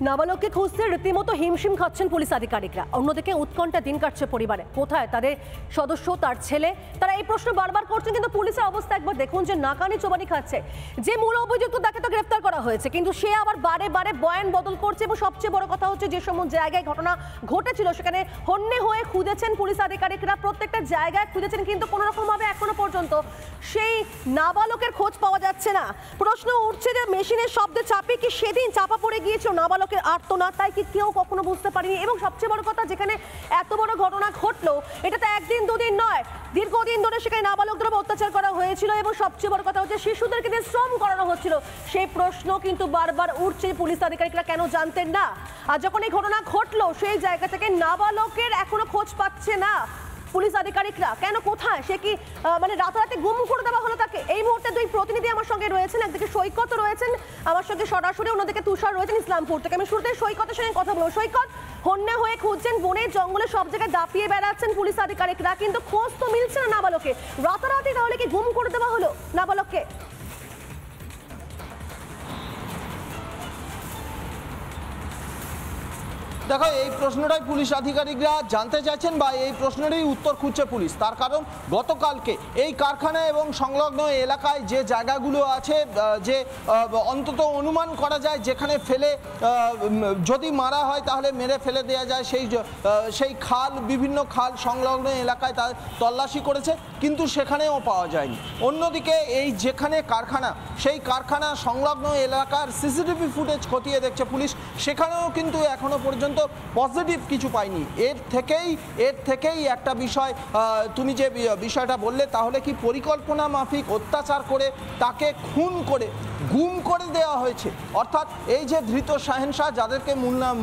নাবালককে খুঁজতে রীতিমতো হিমশিম খাচ্ছেন পুলিশ আধিকারিকরা। অন্যদিকে উৎকণ্ঠা দিন কাটছে পরিবারে। কোথায় তাদের সদস্য, তার ছেলে? তারা এই প্রশ্ন বারবার করছেন, কিন্তু পুলিশের অবস্থা একবার দেখুন যে নাকানি চোবানি খাচ্ছে। যে মূল অভিযুক্ত তাকে তো গ্রেফতার করা হয়েছে, কিন্তু সে আবার বারে বারে বয়ান বদল করছে। এবং সবচেয়ে বড় কথা হচ্ছে, যে সমস্ত জায়গায় ঘটনা ঘটেছিল সেখানে হন্যে হয়ে খুঁজেছেন পুলিশ আধিকারিকরা, প্রত্যেকটা জায়গায় খুঁজেছেন, কিন্তু কোনো রকমভাবে এখনো পর্যন্ত সেই নাবালকের খোঁজ পাওয়া যাচ্ছে না। প্রশ্ন উঠছে যে মেশিনের শব্দে চাপিয়ে কি সেদিন চাপা পড়ে গিয়েছিল নাবালকের আর্তনাদ, তাই কি কেউ কখনো বুঝতে পারেনি? এবং সবচেয়ে বড় কথা, যেখানে এত বড় ঘটনা ঘটলো, এটা তো একদিন দুদিন নয়, দীর্ঘদিন ধরে সেখানে নাবালকদের উপর অত্যাচার করা হয়েছিল। এবং সবচেয়ে বড় কথা হচ্ছে, শিশুদেরকে দিয়ে শ্রম করানো হচ্ছিল। সেই প্রশ্ন কিন্তু বারবার উঠছে, পুলিশ আধিকারিকরা কেন জানতেন না? আর যখন এই ঘটনা ঘটলো, সেই জায়গা থেকে নাবালকের এখনো খোঁজ পাচ্ছে না পুলিশ আধিকারিকরা। কেন, কোথায়? সে কি মানে রাতারাতি গুম করে দেওয়া হলো তাকে? এই মুহূর্তে দুই প্রতিনিধি আমার সঙ্গে রয়েছেন, একদিকে সৈকত রয়েছেন আমার সঙ্গে সরাসরি, অন্যদিকে তুষার রয়েছেন ইসলামপুর থেকে। আমি শুরুতে সৈকতের সঙ্গে কথা বলবো। সৈকত, হন্যে হয়ে খুঁজছেন, বনে জঙ্গলে সব জায়গায় দাপিয়ে বেড়াচ্ছেন পুলিশ আধিকারিকরা, কিন্তু খোঁজ তো মিলছে না নাবালকে। রাতারাতি তাহলে কি গুম করে দেওয়া হলো নাবালককে? দেখো, এই প্রশ্নটাই পুলিশ আধিকারিকরা জানতে চাইছেন বা এই প্রশ্নেরই উত্তর খুঁজছে পুলিশ। তার কারণ গতকালকে এই কারখানা এবং সংলগ্ন এলাকায় যে জায়গাগুলো আছে, যে অন্তত অনুমান করা যায় যেখানে ফেলে যদি মারা হয় তাহলে মেরে ফেলে দেওয়া যায়, সেই খাল, বিভিন্ন খাল সংলগ্ন এলাকায় তার তল্লাশি করেছে, কিন্তু সেখানেও পাওয়া যায়নি। অন্যদিকে এই যেখানে কারখানা, সেই কারখানা সংলগ্ন এলাকার সিসিটিভি ফুটেজ খতিয়ে দেখছে পুলিশ, সেখানেও কিন্তু এখনো পর্যন্ত পজিটিভ কিছু পাইনি। এর থেকেই একটা বিষয়, তুমি যে বিষয়টা বললে, তাহলে কি পরিকল্পনা মাফিক অত্যাচার করে তাকে খুন করে গুম করে দেওয়া হয়েছে? অর্থাৎ এই যে ধৃত শাহেন শাহ, যাদেরকে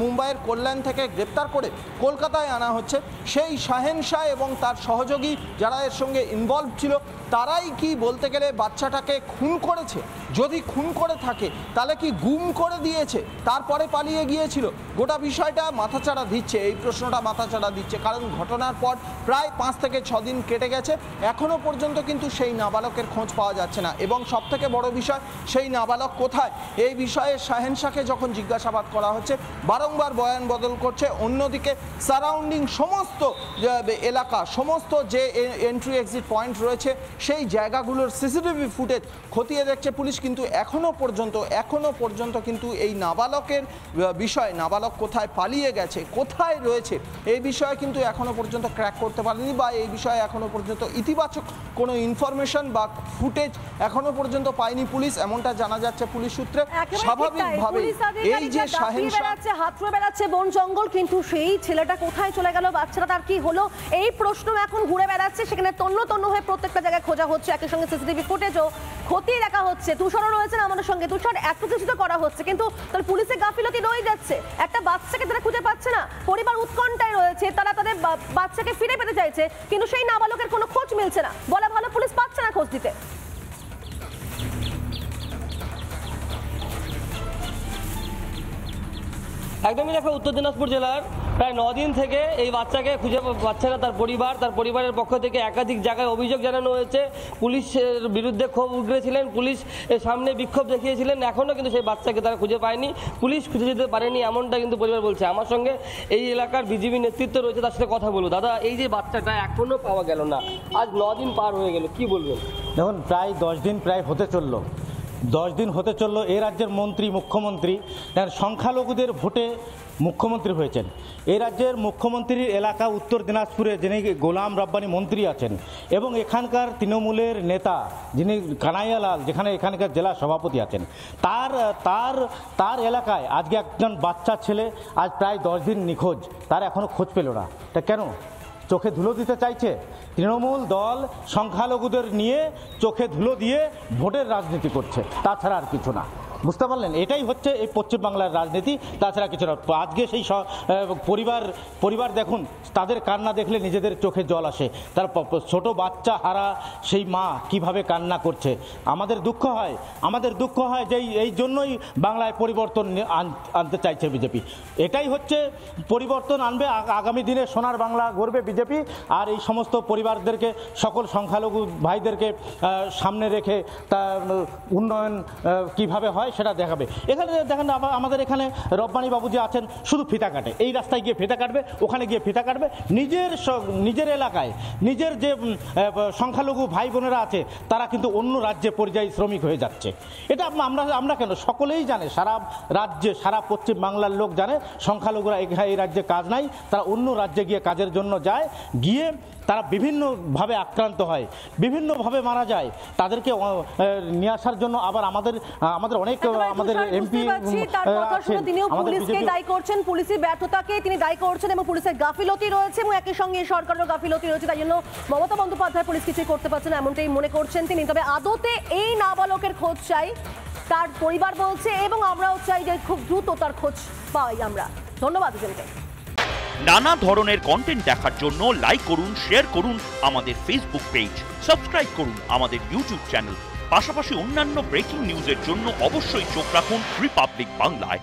মুম্বাইয়ের কল্যাণ থেকে গ্রেপ্তার করে কলকাতায় আনা হচ্ছে, সেই শাহেন শাহ এবং তার সহযোগী যারা এর সঙ্গে ইনভলভ ছিল, তারাই কি বলতে গেলে বাচ্চাটাকে খুন করেছে? যদি খুন করে থাকে তাহলে কি গুম করে দিয়েছে, তারপরে পালিয়ে গিয়েছিল? গোটা বিষয়টা মাথাচাড়া দিচ্ছে, এই প্রশ্নটা মাথাচাড়া দিচ্ছে। কারণ ঘটনার পর প্রায় 5 থেকে 6 দিন কেটে গেছে, এখনো পর্যন্ত কিন্তু সেই নাবালকের খোঁজ পাওয়া যাচ্ছে না। এবং সবথেকে বড় বিষয়, সেই নাবালক কোথায়? এই বিষয়ে শাহেন শাহকে যখন জিজ্ঞাসাবাদ করা হচ্ছে, বারংবার বয়ান বদল করছে। অন্যদিকে সারাউন্ডিং সমস্ত এলাকা, সমস্ত যে এন্ট্রি এক্সিট পয়েন্ট রয়েছে, সেই জায়গাগুলোর সিসিটিভি ফুটেজ খতিয়ে দেখছে পুলিশ, কিন্তু এখনো পর্যন্ত কিন্তু এই নাবালকের বিষয়, নাবালক কোথায় পালিয়ে গেছে, কোথায় রয়েছে, এই বিষয়ে কিন্তু এখনো পর্যন্ত ক্র্যাক করতে পারেনি, বা এই বিষয়ে এখনো পর্যন্ত ইতিবাচক কোনো ইনফরমেশন বা ফুটেজ এখনো পর্যন্ত পায়নি পুলিশ, এমনটা জানা যাচ্ছে পুলিশ সূত্রে। স্বাভাবিকভাবে এই যে শাহেন শাহ হাতড়ে বেড়াচ্ছে বন জঙ্গল, কিন্তু সেই ছেলেটা কোথায় চলে গেল, বাচ্চাটা তার কি হলো, এই প্রশ্ন এখন ঘুরে বেড়াচ্ছে। সেখানে তন্ন হয়ে প্রত্যেকটা জায়গায় খোঁজা হচ্ছে, একই সঙ্গে সিসিটিভি ফুটেজও খতিয়ে দেখা হচ্ছে। তুষারও রয়েছেন আমাদের সঙ্গে। তুষার, এত কিছু তো করা হচ্ছে, কিন্তু তাহলে পুলিশের গাফিলতি রয়ে যাচ্ছে। একটা বাচ্চাকে তারা খুঁজে পাচ্ছে না, পরিবার উৎকণ্ঠায় রয়েছে, তারা তাদের বাচ্চাকে ফিরে পেতে চাইছে, কিন্তু সেই নাবালকের কোনো খোঁজ মিলছে না। বলা ভালো, পুলিশ পাচ্ছে না খোঁজ দিতে। একদমই। দেখো, উত্তর দিনাজপুর জেলার প্রায় 9 দিন থেকে এই বাচ্চাকে খুঁজে পাচ্ছে না তার পরিবারের পক্ষ থেকে একাধিক জায়গায় অভিযোগ জানানো হয়েছে। পুলিশের বিরুদ্ধে ক্ষোভ উগড়েছিলেন, পুলিশ সামনে বিক্ষোভ দেখিয়েছিলেন, এখনও কিন্তু সেই বাচ্চাকে তারা খুঁজে পায়নি, পুলিশ খুঁজে যেতে পারেনি, এমনটা কিন্তু পরিবার বলছে। আমার সঙ্গে এই এলাকার বিজিবি নেতৃত্ব রয়েছে, তার সাথে কথা বলবো। দাদা, এই যে বাচ্চাটা এখনও পাওয়া গেল না, আজ 9 দিন পার হয়ে গেল, কি বলবেন? দেখুন, প্রায় 10 দিন হতে চললো। 10 দিন হতে চললো এই রাজ্যের মুখ্যমন্ত্রী তার সংখ্যালঘুদের ভোটে মুখ্যমন্ত্রী হয়েছেন। এই রাজ্যের মুখ্যমন্ত্রীর এলাকা উত্তর দিনাজপুরে যিনি গোলাম রব্বানী মন্ত্রী আছেন, এবং এখানকার তৃণমূলের নেতা যিনি কানাইয়ালাল, যেখানে এখানকার জেলা সভাপতি আছেন, তার এলাকায় আজকে একজন বাচ্চা ছেলে আজ প্রায় 10 দিন নিখোঁজ, তার এখনও খোঁজ পেল না। তা কেন? চোখে ধুলো দিতে চাইছে তৃণমূল দল, সংখ্যালঘুদের নিয়ে চোখে ধুলো দিয়ে ভোটের রাজনীতি করছে, তাছাড়া আর কিছু না। বুঝতে পারলেন? এটাই হচ্ছে এই পশ্চিমবাংলার রাজনীতি, তাছাড়া কিছু না। আজকে সেই পরিবার দেখুন, তাদের কান্না দেখলে নিজেদের চোখে জল আসে। তার ছোট বাচ্চা হারা সেই মা কিভাবে কান্না করছে। আমাদের দুঃখ হয় যে এই জন্যই বাংলায় পরিবর্তন আনতে চাইছে বিজেপি। এটাই হচ্ছে পরিবর্তন আনবে আগামী দিনে, সোনার বাংলা গড়বে বিজেপি। আর এই সমস্ত পরিবারদেরকে, সকল সংখ্যালঘু ভাইদেরকে সামনে রেখে তা উন্নয়ন কিভাবে হয় সেটা দেখাবে। এখানে দেখেন আমাদের এখানে রব্বানি বাবু যে আছেন শুধু ফিতা কাটে, এই রাস্তায় গিয়ে ফিতা কাটবে, ওখানে গিয়ে ফিতা কাটবে, নিজের এলাকায় নিজের যে সংখ্যালঘু ভাই বোনেরা আছে তারা কিন্তু অন্য রাজ্যে পরিযায়ী শ্রমিক হয়ে যাচ্ছে। এটা আমরা কেন, সকলেই জানে, সারা রাজ্যে সারা পশ্চিম বাংলার লোক জানে সংখ্যালঘুরা এই রাজ্যে কাজ নাই, তারা অন্য রাজ্যে গিয়ে কাজের জন্য যায়, গিয়ে তারা বিভিন্নভাবে আক্রান্ত হয়, বিভিন্নভাবে মারা যায়। তাদেরকে নিয়ে আসার জন্য আবার আমাদের অনেক আমাদের এমপি পুলিশকে দায়ী করছেন, পুলিশের ব্যর্থতাকে তিনি দায়ী করছেন এবং পুলিশের গাফিলতি রয়েছে এবং একই সঙ্গে সরকারের গাফিলতি রয়েছে, তাই জন্য মমতা বন্দ্যোপাধ্যায় পুলিশ কিছুই করতে পারছে না এমনটাই মনে করছেন তিনি। তবে আদতে এই নাবালকের খোঁজ চাই, তার পরিবার বলছে, এবং আমরাও চাই যে খুব দ্রুত তার খোঁজ পাই আমরা। ধন্যবাদ দুজনকে। নানা ধরনের কন্টেন্ট দেখার জন্য লাইক করুন, শেয়ার করুন আমাদের ফেসবুক পেজ, সাবস্ক্রাইব করুন আমাদের ইউটিউব চ্যানেল। পাশাপাশি অন্যান্য ব্রেকিং নিউজের জন্য অবশ্যই চোখ রাখুন রিপাবলিক বাংলায়।